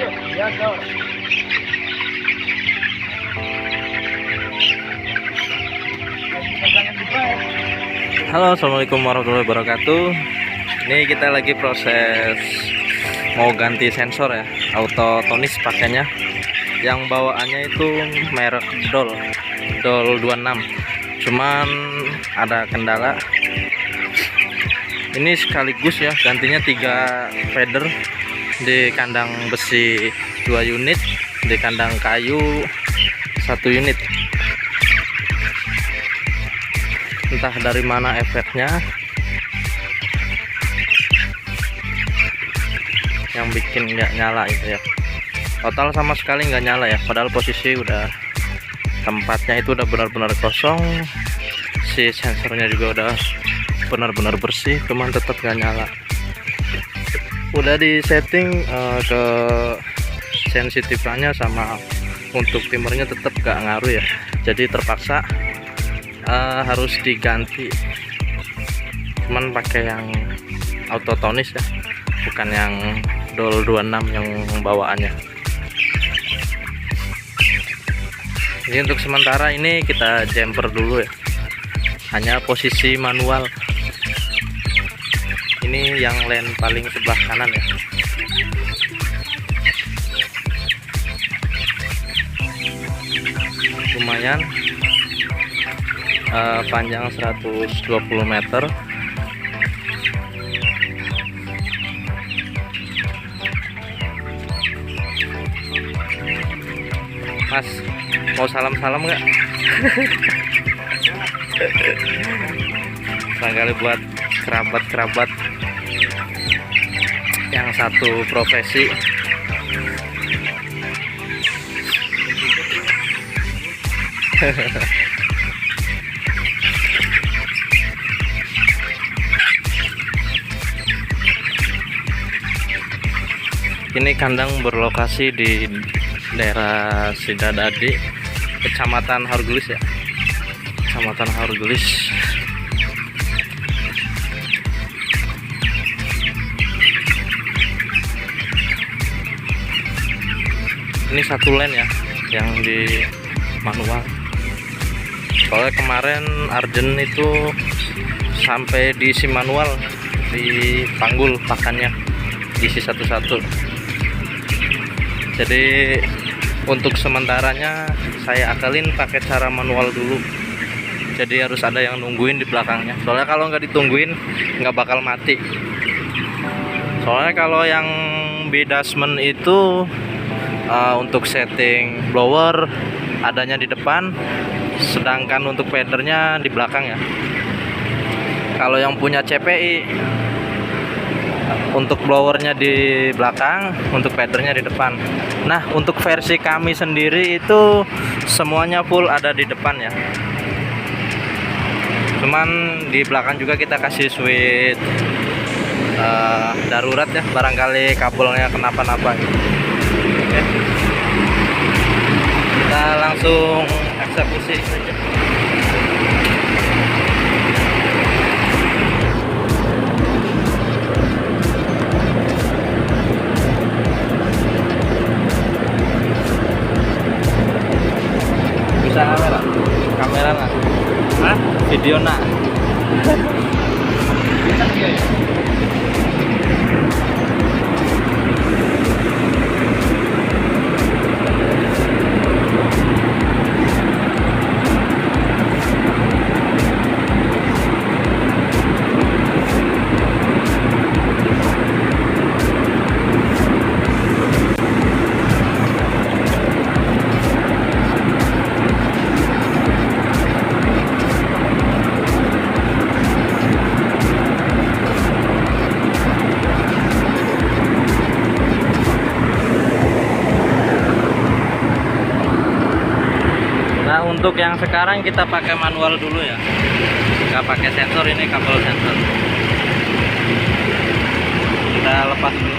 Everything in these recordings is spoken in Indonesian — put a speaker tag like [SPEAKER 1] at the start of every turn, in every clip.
[SPEAKER 1] Halo, assalamualaikum warahmatullahi wabarakatuh. Ini kita lagi proses mau ganti sensor ya, auto tonis pakainya. Yang bawaannya itu merek Dol 26. Cuman ada kendala. Ini sekaligus ya, gantinya 3 feeder di kandang besi 2 unit, di kandang kayu 1 unit. Entah dari mana efeknya yang bikin nggak nyala itu ya. Total sama sekali nggak nyala ya, padahal posisi udah tempatnya itu udah benar-benar kosong, si sensornya juga udah benar-benar bersih, cuman tetap nggak nyala. Udah di setting ke sensitifnya sama untuk timernya tetap nggak ngaruh ya, jadi terpaksa harus diganti. Cuman pakai yang auto tonis ya, bukan yang Dol 26 yang bawaannya. Jadi untuk sementara ini kita jumper dulu ya, hanya posisi manual. Ini yang lane paling sebelah kanan ya. Lumayan panjang 120 meter. Mas, mau salam-salam nggak? Barangkali buat kerabat-kerabat yang satu profesi. Ini kandang berlokasi di daerah Sidadadi, Kecamatan Haurgelis ya, Kecamatan Haurgelis. Ini satu lane ya, yang di manual. Soalnya kemarin Arjen itu sampai diisi manual, dipanggul pakannya, diisi satu-satu. Jadi untuk sementaranya saya akalin pakai cara manual dulu. Jadi harus ada yang nungguin di belakangnya. Soalnya kalau nggak ditungguin nggak bakal mati. Soalnya kalau yang Bedasmen itu untuk setting blower adanya di depan, sedangkan untuk feedernya di belakang ya. Kalau yang punya CPI, untuk blowernya di belakang, untuk feedernya di depan. Nah, untuk versi kami sendiri itu semuanya full ada di depan ya. Cuman di belakang juga kita kasih switch darurat ya, barangkali kabelnya kenapa-napa. Oke. Kita langsung eksekusi saja. Bisa kamera nggak? Hah? Video nak? Bisa juga ya? Untuk yang sekarang kita pakai manual dulu ya, nggak pakai sensor. Ini kabel sensor kita lepas dulu.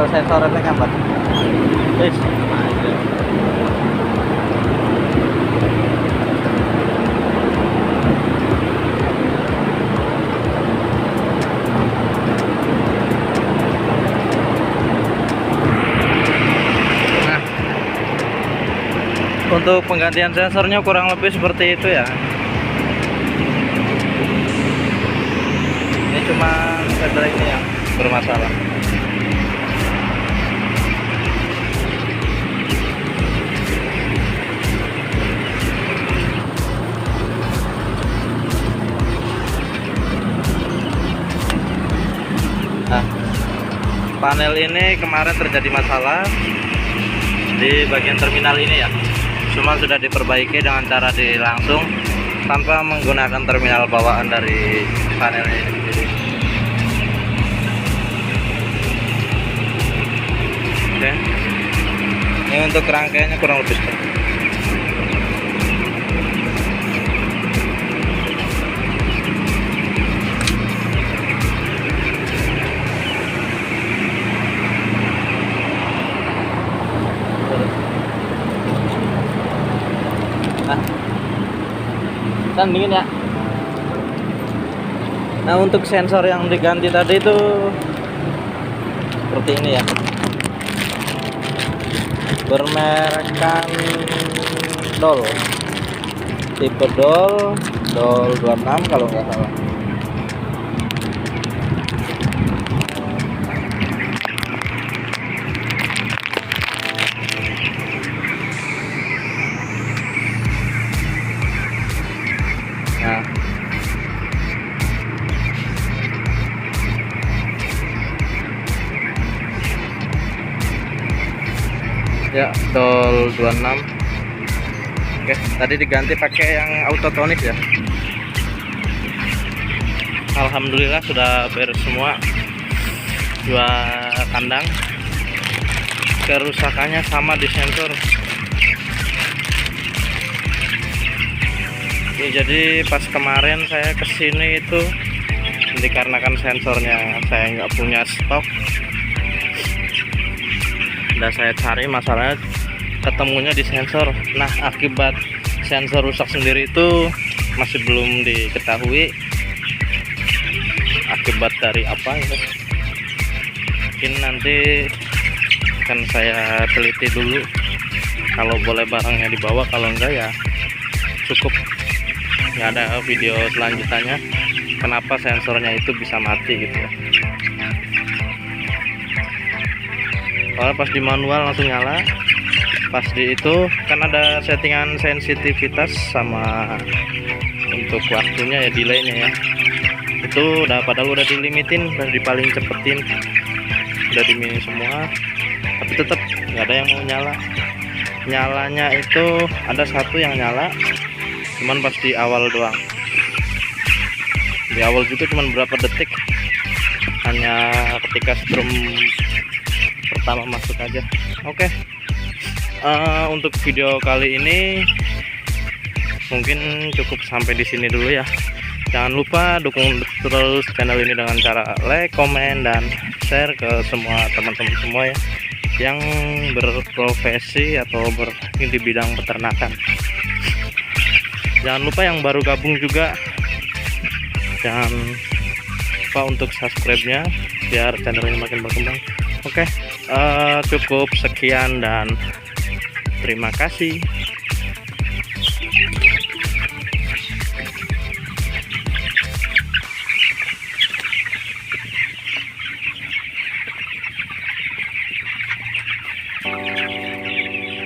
[SPEAKER 1] sensor efek gambar. Wis, aja. Nah, untuk penggantian sensornya kurang lebih seperti itu ya. Ini cuma sensor ini yang bermasalah. Nah, panel ini kemarin terjadi masalah di bagian terminal ini ya. Cuma sudah diperbaiki dengan cara langsung tanpa menggunakan terminal bawaan dari panel ini sendiri. Oke. Ini untuk rangkaiannya kurang lebih seperti ini. Nah, kan dingin ya. Nah, untuk sensor yang diganti tadi itu seperti ini ya, bermerekkan Dol, tipe Dol 26 kalau nggak salah. Nah, ya Dol 26. Oke, tadi diganti pakai yang autotonik ya. Alhamdulillah sudah beres semua. Dua kandang. Kerusakannya sama di sensor. Ini jadi pas kemarin saya kesini itu dikarenakan sensornya saya nggak punya stok. Udah saya cari, masalahnya ketemunya di sensor. Nah, akibat sensor rusak sendiri itu masih belum diketahui akibat dari apa ya. Mungkin nanti akan saya teliti dulu, kalau boleh barangnya dibawa, kalau enggak ya cukup. Nggak ada video selanjutnya kenapa sensornya itu bisa mati gitu ya. Soalnya pas di manual langsung nyala, pas di itu kan ada settingan sensitivitas sama untuk waktunya ya, delaynya ya, itu udah padahal udah dilimitin, udah paling cepetin, udah dimini semua, tapi tetap nggak ada yang mau nyala. Nyalanya itu ada satu yang nyala, cuman pas di awal doang. Di awal juga cuman berapa detik, hanya ketika strum pertama masuk aja. Oke. Untuk video kali ini mungkin cukup sampai di sini dulu ya. Jangan lupa dukung terus channel ini dengan cara like, komen, dan share ke semua teman-teman semua ya yang berprofesi atau di bidang peternakan. Jangan lupa yang baru gabung juga, jangan lupa untuk subscribe-nya biar channel ini makin berkembang. Oke, cukup sekian dan terima kasih.